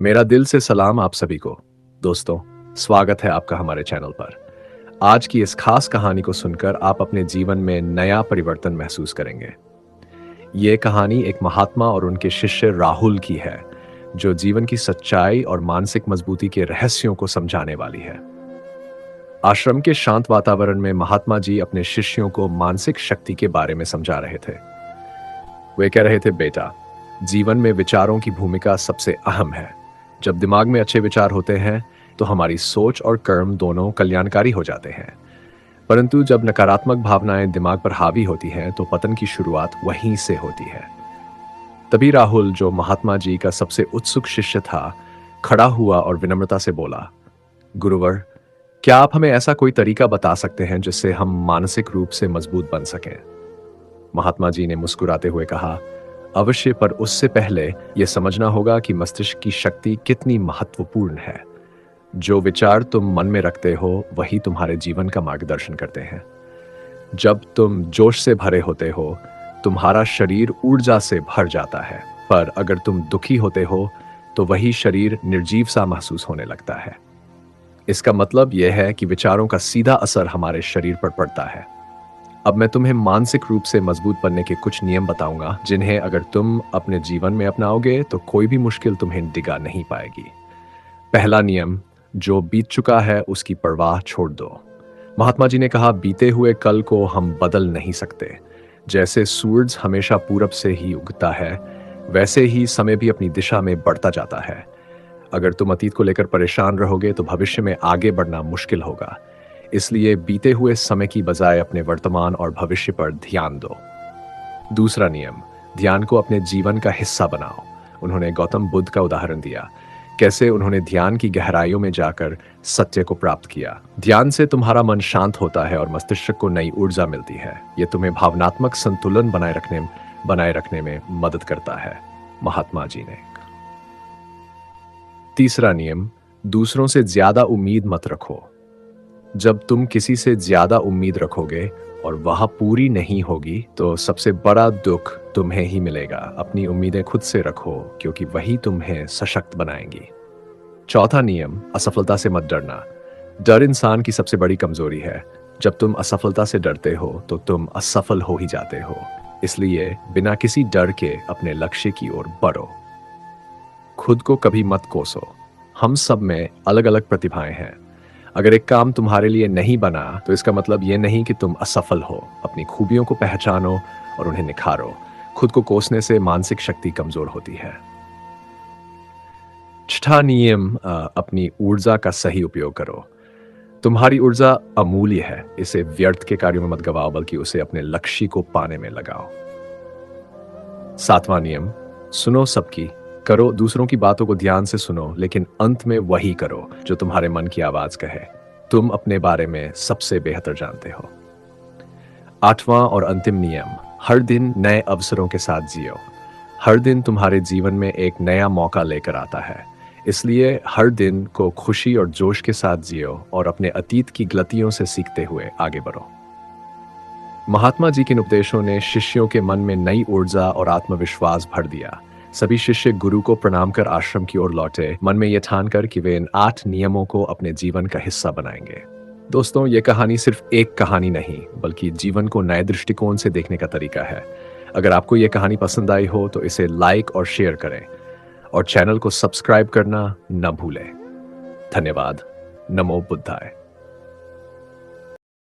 मेरा दिल से सलाम आप सभी को। दोस्तों, स्वागत है आपका हमारे चैनल पर। आज की इस खास कहानी को सुनकर आप अपने जीवन में नया परिवर्तन महसूस करेंगे। ये कहानी एक महात्मा और उनके शिष्य राहुल की है, जो जीवन की सच्चाई और मानसिक मजबूती के रहस्यों को समझाने वाली है। आश्रम के शांत वातावरण में महात्मा जी अपने शिष्यों को मानसिक शक्ति के बारे में समझा रहे थे। वे कह रहे थे, बेटा, जीवन में विचारों की भूमिका सबसे अहम है। जब दिमाग में अच्छे विचार होते हैं तो हमारी सोच और कर्म दोनों कल्याणकारी हो जाते हैं। परंतु जब नकारात्मक भावनाएं दिमाग पर हावी होती हैं तो पतन की शुरुआत वहीं से होती है। तभी राहुल, जो महात्मा जी का सबसे उत्सुक शिष्य था, खड़ा हुआ और विनम्रता से बोला, गुरुवर, क्या आप हमें ऐसा कोई तरीका बता सकते हैं जिससे हम मानसिक रूप से मजबूत बन सकें? महात्मा जी ने मुस्कुराते हुए कहा, अवश्य, पर उससे पहले यह समझना होगा कि मस्तिष्क की शक्ति कितनी महत्वपूर्ण है। जो विचार तुम मन में रखते हो वही तुम्हारे जीवन का मार्गदर्शन करते हैं। जब तुम जोश से भरे होते हो, तुम्हारा शरीर ऊर्जा से भर जाता है, पर अगर तुम दुखी होते हो तो वही शरीर निर्जीव सा महसूस होने लगता है। इसका मतलब यह है कि विचारों का सीधा असर हमारे शरीर पर पड़ता है। अब मैं तुम्हें मानसिक रूप से मजबूत बनने के कुछ नियम बताऊंगा, जिन्हें अगर तुम अपने जीवन में अपनाओगे तो कोई भी मुश्किल तुम्हें डिगा नहीं पाएगी। पहला नियम, जो बीत चुका है उसकी परवाह छोड़ दो। महात्मा जी ने कहा, बीते हुए कल को हम बदल नहीं सकते। जैसे सूरज हमेशा पूरब से ही उगता है, वैसे ही समय भी अपनी दिशा में बढ़ता जाता है। अगर तुम अतीत को लेकर परेशान रहोगे तो भविष्य में आगे बढ़ना मुश्किल होगा। इसलिए बीते हुए समय की बजाय अपने वर्तमान और भविष्य पर ध्यान दो। दूसरा नियम, ध्यान को अपने जीवन का हिस्सा बनाओ। उन्होंने गौतम बुद्ध का उदाहरण दिया, कैसे उन्होंने ध्यान की गहराइयों में जाकर सत्य को प्राप्त किया। ध्यान से तुम्हारा मन शांत होता है और मस्तिष्क को नई ऊर्जा मिलती है। यह तुम्हें भावनात्मक संतुलन बनाए रखने में मदद करता है, महात्मा जी ने। तीसरा नियम, दूसरों से ज्यादा उम्मीद मत रखो। जब तुम किसी से ज्यादा उम्मीद रखोगे और वह पूरी नहीं होगी तो सबसे बड़ा दुख तुम्हें ही मिलेगा। अपनी उम्मीदें खुद से रखो, क्योंकि वही तुम्हें सशक्त बनाएंगी। चौथा नियम, असफलता से मत डरना। डर इंसान की सबसे बड़ी कमजोरी है। जब तुम असफलता से डरते हो तो तुम असफल हो ही जाते हो। इसलिए बिना किसी डर के अपने लक्ष्य की ओर बढ़ो। खुद को कभी मत कोसो। हम सब में अलग अलग प्रतिभाएं हैं। अगर एक काम तुम्हारे लिए नहीं बना तो इसका मतलब यह नहीं कि तुम असफल हो। अपनी खूबियों को पहचानो और उन्हें निखारो। खुद को कोसने से मानसिक शक्ति कमजोर होती है। छठा नियम, अपनी ऊर्जा का सही उपयोग करो। तुम्हारी ऊर्जा अमूल्य है। इसे व्यर्थ के कार्यों में मत गवाओ, बल्कि उसे अपने लक्ष्य को पाने में लगाओ। सातवां नियम, सुनो सबकी, करो दूसरों की बातों को ध्यान से सुनो, लेकिन अंत में वही करो जो तुम्हारे मन की आवाज कहे। तुम अपने बारे में सबसे बेहतर जानते हो। आठवां और अंतिम नियम, हर दिन नए अवसरों के साथ जियो। हर दिन तुम्हारे जीवन में एक नया मौका लेकर आता है। इसलिए हर दिन को खुशी और जोश के साथ जियो और अपने अतीत की गलतियों से सीखते हुए आगे बढ़ो। महात्मा जी के इन उपदेशों ने शिष्यों के मन में नई ऊर्जा और आत्मविश्वास भर दिया। सभी शिष्य गुरु को प्रणाम कर आश्रम की ओर लौटे, मन में यह ठानकर कि वे इन 8 नियमों को अपने जीवन का हिस्सा बनाएंगे। दोस्तों, ये कहानी सिर्फ एक कहानी नहीं, बल्कि जीवन को नए दृष्टिकोण से देखने का तरीका है। अगर आपको ये कहानी पसंद आई हो तो इसे लाइक और शेयर करें और चैनल को सब्सक्राइब करना न भूलें। धन्यवाद। नमो बुद्धाय।